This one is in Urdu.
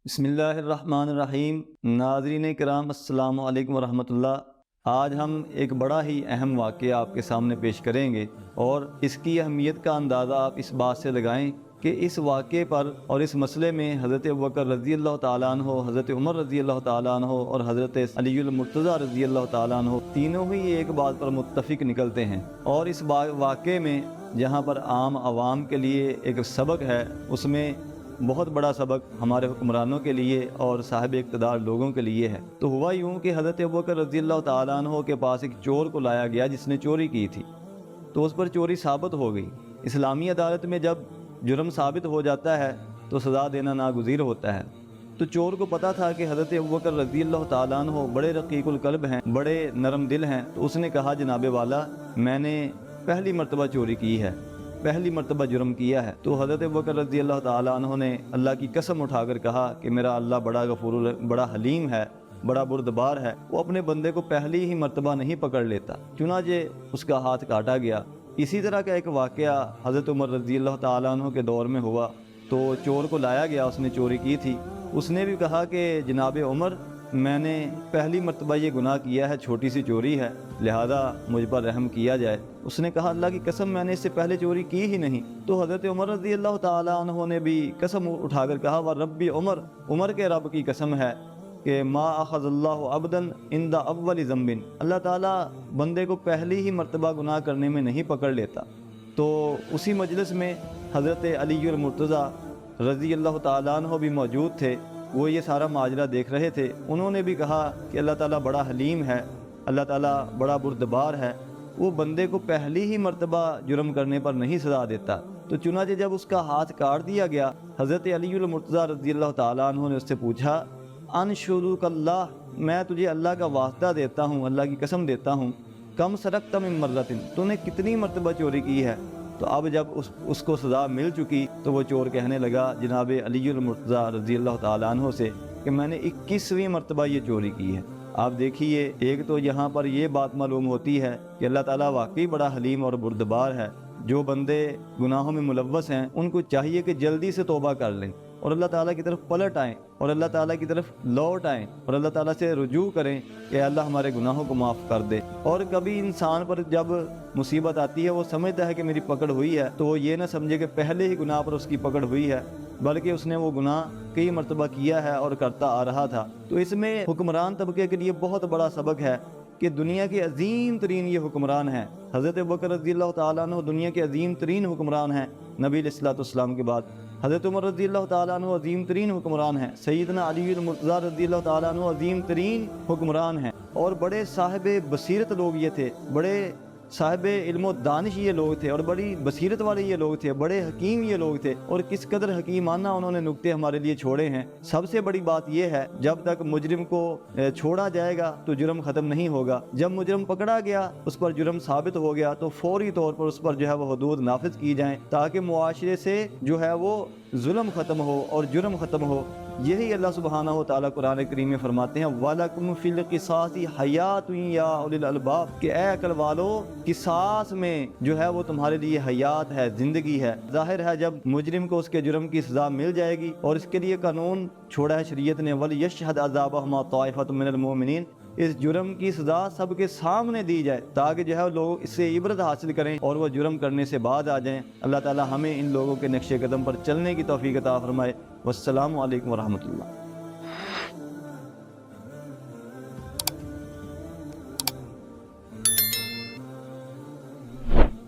بسم اللہ الرحمن الرحیم۔ ناظرین کرام السلام علیکم ورحمۃ اللہ۔ آج ہم ایک بڑا ہی اہم واقعہ آپ کے سامنے پیش کریں گے، اور اس کی اہمیت کا اندازہ آپ اس بات سے لگائیں کہ اس واقعے پر اور اس مسئلے میں حضرت ابوبکر رضی اللہ تعالیٰ عنہ، حضرت عمر رضی اللہ تعالیٰ عنہ اور حضرت علی المرتضیٰ رضی اللہ تعالیٰ عنہ تینوں ہی ایک بات پر متفق نکلتے ہیں۔ اور اس واقعے میں جہاں پر عام عوام کے لیے ایک سبق ہے، اس میں بہت بڑا سبق ہمارے حکمرانوں کے لیے اور صاحب اقتدار لوگوں کے لیے ہے۔ تو ہوا یوں کہ حضرت ابوبکر رضی اللہ تعالیٰ عنہ کے پاس ایک چور کو لایا گیا جس نے چوری کی تھی، تو اس پر چوری ثابت ہو گئی۔ اسلامی عدالت میں جب جرم ثابت ہو جاتا ہے تو سزا دینا ناگزیر ہوتا ہے۔ تو چور کو پتا تھا کہ حضرت ابوبکر رضی اللہ تعالیٰ عنہ بڑے رقیق القلب ہیں، بڑے نرم دل ہیں، تو اس نے کہا جناب والا میں نے پہلی مرتبہ چوری کی ہے، پہلی مرتبہ جرم کیا ہے۔ تو حضرت ابوبکر رضی اللہ تعالیٰ عنہ نے اللہ کی قسم اٹھا کر کہا کہ میرا اللہ بڑا غفور، بڑا حلیم ہے، بڑا بردبار ہے، وہ اپنے بندے کو پہلی ہی مرتبہ نہیں پکڑ لیتا۔ چنانچہ اس کا ہاتھ کاٹا گیا۔ اسی طرح کا ایک واقعہ حضرت عمر رضی اللہ تعالیٰ عنہ کے دور میں ہوا۔ تو چور کو لایا گیا، اس نے چوری کی تھی، اس نے بھی کہا کہ جناب عمر میں نے پہلی مرتبہ یہ گناہ کیا ہے، چھوٹی سی چوری ہے، لہذا مجھ پر رحم کیا جائے۔ اس نے کہا اللہ کی قسم میں نے اس سے پہلے چوری کی ہی نہیں۔ تو حضرت عمر رضی اللہ تعالیٰ عنہ نے بھی قسم اٹھا کر کہا وَرَبِّ عمر، عمر کے رب کی قسم ہے کہ ما اخذ اللہ عبدا عند اول ذنب، اللہ تعالیٰ بندے کو پہلی ہی مرتبہ گناہ کرنے میں نہیں پکڑ لیتا۔ تو اسی مجلس میں حضرت علی المرتضیٰ رضی اللہ تعالیٰ عنہ بھی موجود تھے، وہ یہ سارا ماجرا دیکھ رہے تھے۔ انہوں نے بھی کہا کہ اللہ تعالیٰ بڑا حلیم ہے، اللہ تعالیٰ بڑا بردبار ہے، وہ بندے کو پہلی ہی مرتبہ جرم کرنے پر نہیں سزا دیتا۔ تو چنانچہ جب اس کا ہاتھ کاٹ دیا گیا، حضرت علی المرتضیٰ رضی اللہ تعالیٰ عنہ نے اس سے پوچھا انشدک اللہ، میں تجھے اللہ کا واسطہ دیتا ہوں، اللہ کی قسم دیتا ہوں، کم سرقت من مرۃ، تو نے کتنی مرتبہ چوری کی ہے؟ تو اب جب اس کو سزا مل چکی تو وہ چور کہنے لگا جناب علی المرتضیٰ رضی اللہ تعالیٰ عنہ سے کہ میں نے 21ویں مرتبہ یہ چوری کی ہے۔ آپ دیکھیے، ایک تو یہاں پر یہ بات معلوم ہوتی ہے کہ اللہ تعالیٰ واقعی بڑا حلیم اور بردبار ہے۔ جو بندے گناہوں میں ملوث ہیں ان کو چاہیے کہ جلدی سے توبہ کر لیں اور اللہ تعالیٰ کی طرف پلٹ آئیں اور اللہ تعالیٰ کی طرف لوٹ آئیں اور اللہ تعالیٰ سے رجوع کریں کہ اللہ ہمارے گناہوں کو معاف کر دے۔ اور کبھی انسان پر جب مصیبت آتی ہے وہ سمجھتا ہے کہ میری پکڑ ہوئی ہے، تو وہ یہ نہ سمجھے کہ پہلے ہی گناہ پر اس کی پکڑ ہوئی ہے، بلکہ اس نے وہ گناہ کئی مرتبہ کیا ہے اور کرتا آ رہا تھا۔ تو اس میں حکمران طبقے کے لیے بہت بڑا سبق ہے کہ دنیا کے عظیم ترین یہ حکمران ہیں۔ حضرت ابوبکر رضی اللہ تعالیٰ عنہ دنیا کے عظیم ترین حکمران ہیں نبی علیہ الصلوۃ والسلام کے بعد۔ حضرت عمر رضی اللہ تعالیٰ عنہ عظیم ترین حکمران ہیں۔ سیدنا علی المرتضیٰ رضی اللہ تعالیٰ عنہ عظیم ترین حکمران ہیں، اور بڑے صاحب بصیرت لوگ یہ تھے، بڑے صاحب علم و دانش یہ لوگ تھے، اور بڑی بصیرت والے یہ لوگ تھے، بڑے حکیم یہ لوگ تھے، اور کس قدر حکیمانہ انہوں نے نکتے ہمارے لیے چھوڑے ہیں۔ سب سے بڑی بات یہ ہے جب تک مجرم کو چھوڑا جائے گا تو جرم ختم نہیں ہوگا۔ جب مجرم پکڑا گیا، اس پر جرم ثابت ہو گیا، تو فوری طور پر اس پر جو ہے وہ حدود نافذ کی جائیں تاکہ معاشرے سے جو ہے وہ ظلم ختم ہو اور جرم ختم ہو۔ یہی اللہ سبحانہ و تعالیٰ قرآن کریم میں فرماتے ہیں وَلَكُمْ فِي الْقِصَاصِ حَيَاتٌ يَا أُولِي الْأَلْبَابِ، کہ اے عقل والو، قصاص میں جو ہے وہ تمہارے لیے حیات ہے، زندگی ہے۔ ظاہر ہے جب مجرم کو اس کے جرم کی سزا مل جائے گی، اور اس کے لیے قانون چھوڑا ہے شریعت نے وَلْيَشْهَدْ عَذَابَهُمَا طَائِفَةٌ مِّنَ الْمُؤْمِنِينَ، اس جرم کی سزا سب کے سامنے دی جائے تاکہ جو ہے لوگ اس سے عبرت حاصل کریں اور وہ جرم کرنے سے بعد آ جائیں۔ اللہ تعالی ہمیں ان لوگوں کے نقش قدم پر چلنے کی توفیق عطا فرمائے۔ والسلام علیکم ورحمۃ اللہ۔